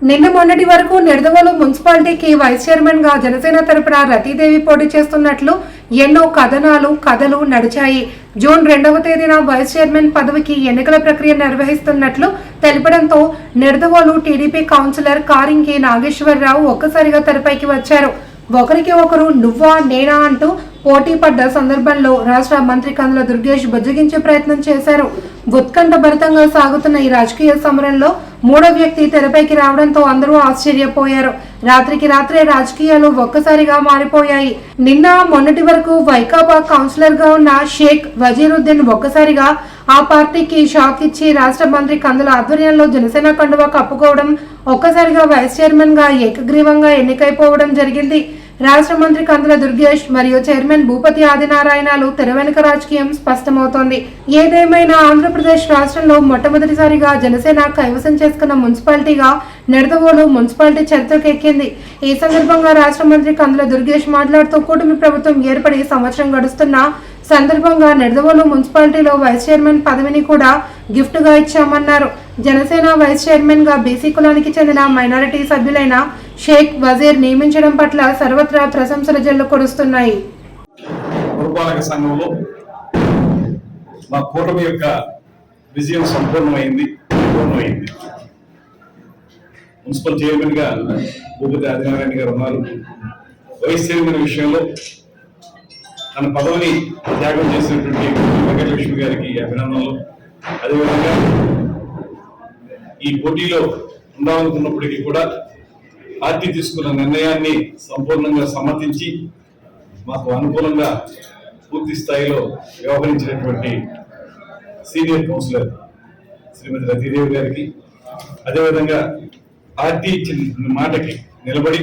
నిన్న మొన్నటి వరకు నిడదవోలు మున్సిపాలిటీకి వైస్ చైర్మన్ గా జనసేన తరపున రతీదేవి పోటీ చేస్తున్నట్లు ఎన్నో కథలు నడిచాయి. జూన్ 2వ తేదీన వైస్ చైర్మన్ పదవికి ఎన్నికల ప్రక్రియ నిర్వహిస్తున్నట్లు తెలపడంతో నిడదవోలు టీడీపీ కౌన్సిలర్ కారింకి నాగేశ్వరరావు ఒక్కసారిగా తెరపైకి వచ్చారు. ఒకరికి ఒకరు నువ్వా నేనా అంటూ పోటీ పడ్డ సందర్భంలో రాష్ట్ర మంత్రి కందుల దుర్గేష్ బుజ్జగించే ప్రయత్నం చేశారు. ఉత్కంఠభరితంగా సాగుతున్న ఈ రాజకీయ సమరంలో మూడో వ్యక్తి తెరపైకి రావడంతో అందరూ ఆశ్చర్యపోయారు. రాత్రికి రాత్రే రాజకీయాలు ఒక్కసారిగా మారిపోయాయి. నిన్న మొన్నటి వరకు వైకాపా కౌన్సిలర్ గా ఉన్న షేక్ వజీరుద్దీన్ ఒక్కసారిగా ఆ పార్టీకి షాక్ ఇచ్చి రాష్ట్ర మంత్రి కందుల ఆధ్వర్యంలో జనసేన కండువా కప్పుకోవడం, ఒక్కసారిగా వైస్ చైర్మన్ గా ఏకగ్రీవంగా ఎన్నికైపోవడం జరిగింది. రాష్ట్ర మంత్రి కందుల దుర్గేష్ మరియు చైర్మన్ భూపతి ఆదినారాయణలు తెర వెనుక రాజకీయం స్పష్టమవుతోంది. ఏదేమైనా ఆంధ్రప్రదేశ్ రాష్ట్రంలో మొట్టమొదటిసారిగా జనసేన కైవసం చేసుకున్న మున్సిపాలిటీగా నిడదవోలు మున్సిపాలిటీ చర్చకు ఎక్కింది. ఈ సందర్భంగా రాష్ట్ర మంత్రి కందుల దుర్గేష్ మాట్లాడుతూ కూటమి ప్రభుత్వం ఏర్పడి సంవత్సరం గడుస్తున్న సందర్భంగా నిడదవోలు మున్సిపాలిటీలో వైస్ చైర్మన్ పదవిని కూడా గిఫ్ట్ గా ఇచ్చామన్నారు. జనసేన వైస్ చైర్మన్ గా బీసీ కులానికి చెందిన మైనారిటీ సభ్యులైన షేక్ వజీర్ నియమించడం పట్ల సర్వత్రా ప్రశంసల జల్లు కురుస్తున్నాయి. పురపాలక సంఘంలో మా కూటమి యొక్క విజయం సంపూర్ణమైంది. మున్సిపల్ చైర్మన్ గా భూపతి ఆదినారాయణ గారు ఉన్నారు. వైస్ చైర్మన్ విషయంలో తన పదవిని త్యాగం చేసినటువంటి వెంకటలక్ష్మి గారికి అభినందనలు. అదేవిధంగా ఈ పోటీలో ఉండాలనుకున్నప్పటికీ కూడా పార్టీ తీసుకున్న నిర్ణయాన్ని సంపూర్ణంగా సమర్థించి మాకు అనుకూలంగా పూర్తి స్థాయిలో వ్యవహరించినటువంటి సీనియర్ కౌన్సిలర్ శ్రీమతి రతీదేవి గారికి, అదేవిధంగా పార్టీ ఇచ్చిన మాటకి నిలబడి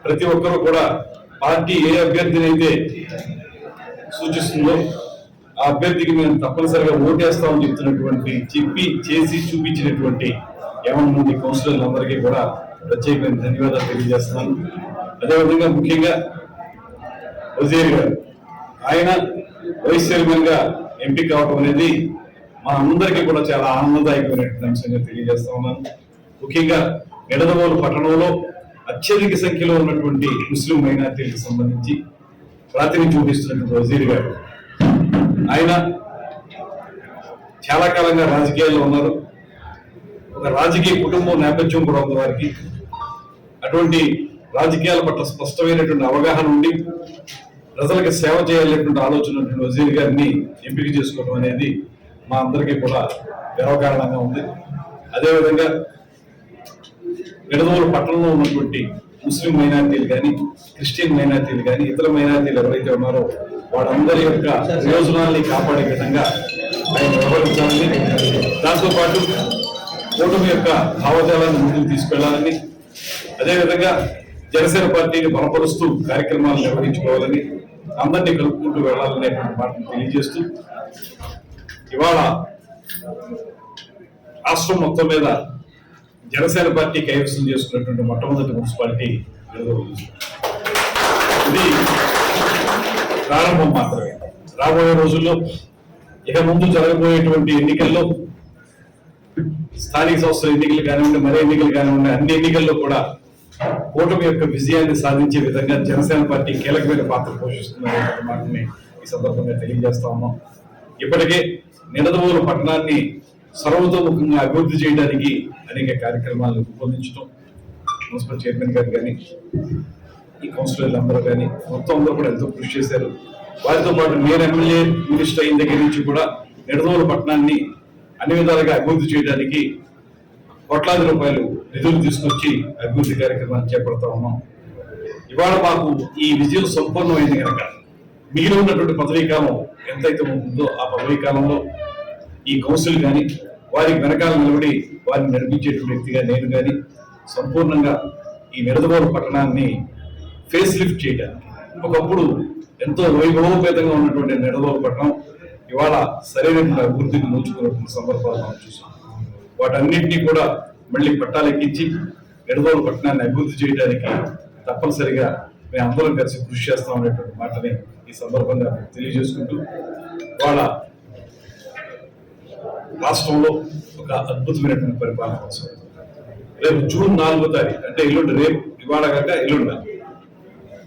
ప్రతి ఒక్కరూ కూడా పార్టీ ఏ అభ్యర్థిని అయితే సూచిస్తుందో ఆ అభ్యర్థికి మేము తప్పనిసరిగా ఓటేస్తామని చెప్తున్నటువంటి చెప్పి చేసి చూపించినటువంటి 50 మంది కౌన్సిలర్లందరికీ కూడా ప్రత్యేకమైన ధన్యవాదాలు తెలియజేస్తున్నాను. అదేవిధంగా ముఖ్యంగా వజీర్ గారు ఆయన వైస్ చైర్మన్ గా ఎంపిక కావడం అనేది మా అందరికీ కూడా చాలా ఆనందదాయకమైనటువంటి అంశంగా తెలియజేస్తా ఉన్నాను. ముఖ్యంగా నిడదవోలు పట్టణంలో అత్యధిక సంఖ్యలో ఉన్నటువంటి ముస్లిం మైనార్టీలకు సంబంధించి ప్రాతినిధ్యం వహిస్తున్నటువంటి వజీర్ గారు ఆయన చాలా కాలంగా రాజకీయాల్లో ఉన్నారు. ఒక రాజకీయ కుటుంబం నేపథ్యం కూడా ఉంది వారికి. అటువంటి రాజకీయాల పట్ల స్పష్టమైనటువంటి అవగాహన ఉండి ప్రజలకు సేవ చేయాలనేటువంటి ఆలోచన ఉన్నటువంటి వజీర్ గారిని ఎంపిక చేసుకోవడం అనేది మా అందరికీ కూడా గర్వకారణంగా ఉంది. అదేవిధంగా నిడదవోలు పట్టణంలో ఉన్నటువంటి ముస్లిం మైనార్టీలు కానీ, క్రిస్టియన్ మైనార్టీలు కానీ, ఇతర మైనార్టీలు ఎవరైతే ఉన్నారో వాళ్ళందరి యొక్క ప్రయోజనాల్ని కాపాడే విధంగా ఆయన వ్యవహరించాలని, దాంతోపాటు కూటమి యొక్క భావజాలాన్ని ముందుకు తీసుకెళ్లాలని, అదేవిధంగా జనసేన పార్టీని బలపరుస్తూ కార్యక్రమాలు నిర్వహించుకోవాలని, అందరినీ కలుపుకుంటూ వెళ్లాలనేటువంటి మాటను తెలియజేస్తూ ఇవాళ రాష్ట్రం మొత్తం మీద జనసేన పార్టీ కైవసం చేసుకున్నటువంటి మొట్టమొదటి మున్సిపాలిటీ నిడదవోలు. ఇది ప్రారంభం మాత్రమే. రాబోయే రోజుల్లో ఇక ముందు జరగబోయేటువంటి ఎన్నికల్లో, స్థానిక సంస్థల ఎన్నికలు కానివ్వండి, మరే ఎన్నికలు కానివ్వండి, అన్ని ఎన్నికల్లో కూడా కూటమి యొక్క విజయాన్ని సాధించే విధంగా జనసేన పార్టీ కీలకమైన పాత్ర పోషిస్తుందనే మాటని ఈ సందర్భంగా తెలియజేస్తా ఉన్నాం. ఇప్పటికే నిడదవోలు పట్టణాన్ని సర్వతోముఖంగా అభివృద్ధి చేయడానికి అనేక కార్యక్రమాలను రూపొందించడం మున్సిపల్ చైర్మన్ గారు కానీ, ఈ కౌన్సిలర్లు అందరూ కానీ మొత్తం అందరూ కూడా ఎంతో కృషి చేశారు. వారితో పాటు నేను ఎమ్మెల్యే మినిస్టర్ అయిన దగ్గర నుంచి కూడా నిడదవోలు పట్టణాన్ని అన్ని విధాలుగా అభివృద్ధి చేయడానికి కోట్లాది రూపాయలు నిధులు తీసుకొచ్చి అభివృద్ధి కార్యక్రమాన్ని చేపడతా ఉన్నాం. ఇవాళ మాకు ఈ విజయం సంపూర్ణమైంది కనుక మిగిలి ఉన్నటువంటి పదవీ కాలం ఎంతైతే ఉంటుందో ఆ పదవీ కాలంలో ఈ కౌన్సిల్ కానీ, వారికి వెనకాల నిలబడి వారిని నడిపించేటువంటి వ్యక్తిగా నేను కానీ సంపూర్ణంగా ఈ నిడదవోలు పట్టణాన్ని ఫేస్ లిఫ్ట్ చేయడానికి, ఒకప్పుడు ఎంతో వైభవోపేతంగా ఉన్నటువంటి నిడదవోలు పట్టణం ఇవాళ సరైనటువంటి అభివృద్ధికి నోచుకున్నటువంటి సందర్భాలు మనం చూసాం. వాటన్నింటినీ కూడా మళ్ళీ పట్టాలెక్కించి నిడదవోలు పట్టణాన్ని అభివృద్ధి చేయడానికి తప్పనిసరిగా మేము అందరం కలిసి కృషి చేస్తాం అనేటువంటి మాటని ఈ సందర్భంగా తెలియజేసుకుంటూ వాళ్ళ రాష్ట్రంలో ఒక అద్భుతమైనటువంటి పరిపాలన కోసం రేపు జూన్ 4వ తారీఖు అంటే ఎల్లుండి, రేపు ఇవాళ కాక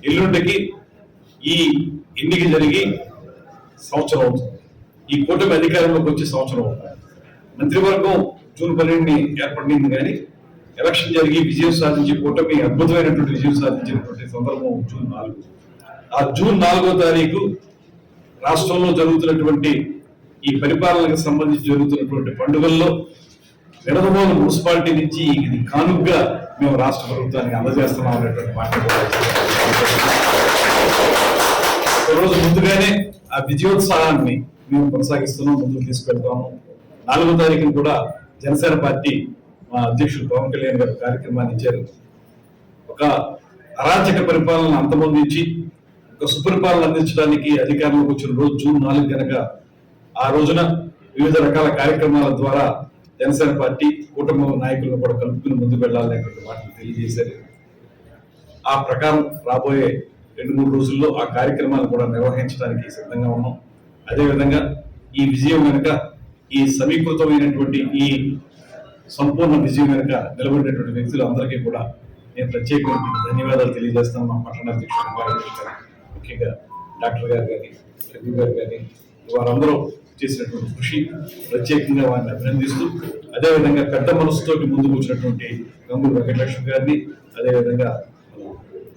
ఎల్లుండికి ఈ ఎన్నిక జరిగి సంవత్సరం అవుతుంది. ఈ కూటమి అధికారంలోకి వచ్చే సంవత్సరం అవుతుంది. మంత్రివర్గం జూన్ 12ని ఏర్పడింది, కానీ ఎలక్షన్ జరిగి విజయం సాధించి కూటమి అద్భుతమైనటువంటి విజయం సాధించినటువంటి సందర్భం జూన్ 4. ఆ జూన్ 4వ తారీఖు రాష్ట్రంలో జరుగుతున్నటువంటి ఈ పరిపాలనకు సంబంధించి జరుగుతున్నటువంటి పండుగల్లో నిడదవోలు మున్సిపాలిటీ నుంచి ఇది కానుగ్గా మేము రాష్ట్ర ప్రభుత్వానికి అందజేస్తున్నాం అనేటువంటి మాట రోజు ముందుగానే ఆ విజయోత్సాహాన్ని మేము కొనసాగిస్తున్నాం, ముందుకు తీసుకెళ్తాము. 4వ తారీఖున కూడా జనసేన పార్టీ మా అధ్యక్షుడు పవన్ కళ్యాణ్ గారు కార్యక్రమాన్ని ఇచ్చారు. ఒక అరాచక పరిపాలన అంతమొందించి ఒక సుపరిపాలన అందించడానికి అధికారంలోకి వచ్చిన రోజు జూన్ 4 కనుక ఆ రోజున వివిధ రకాల కార్యక్రమాల ద్వారా జనసేన పార్టీ కూటమి నాయకులను కూడా కలుపుకుని ముందుకు వెళ్లాలనేటువంటి వాటిని తెలియజేశారు. ఆ ప్రకారం రాబోయే 2-3 రోజుల్లో ఆ కార్యక్రమాలు కూడా నిర్వహించడానికి సిద్ధంగా ఉన్నాం. అదేవిధంగా ఈ విజయం కనుక, ఈ సమీకృతమైనటువంటి ఈ సంపూర్ణ విజయం కనుక నిలబడినటువంటి వ్యక్తులు అందరికీ కూడా నేను ప్రత్యేకమైన ధన్యవాదాలు తెలియజేస్తాను. మా పట్టణ అధ్యక్షుడు ముఖ్యంగా డాక్టర్ గారు కానీ, రవి గారు కానీ, వారందరూ చేసినటువంటి కృషి ప్రత్యేకంగా వారిని అభినందిస్తూ, అదేవిధంగా పెద్ద మనసుతోటి ముందుకు వచ్చినటువంటి గంగూరు వెంకటలక్ష్మి గారిని, అదేవిధంగా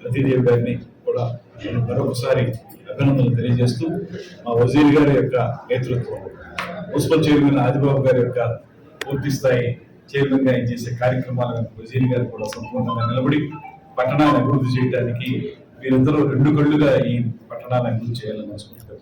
రతీదేవి గారిని కూడా నేను మరొకసారి అభినందనలు తెలియజేస్తూ, మా వజీర్ గారి యొక్క నేతృత్వం, మున్సిపల్ చైర్మన్ ఆదిబాబు గారి యొక్క పూర్తి స్థాయి చైర్మన్ గా చేసే కార్యక్రమాలను వజీర్ గారు కూడా సంపూర్ణంగా నిలబడి పట్టణాన్ని అభివృద్ధి చేయడానికి వీరిద్దరూ 2 కళ్ళుగా ఈ పట్టణాన్ని అభివృద్ధి చేయాలని మనస్ఫూర్తిగా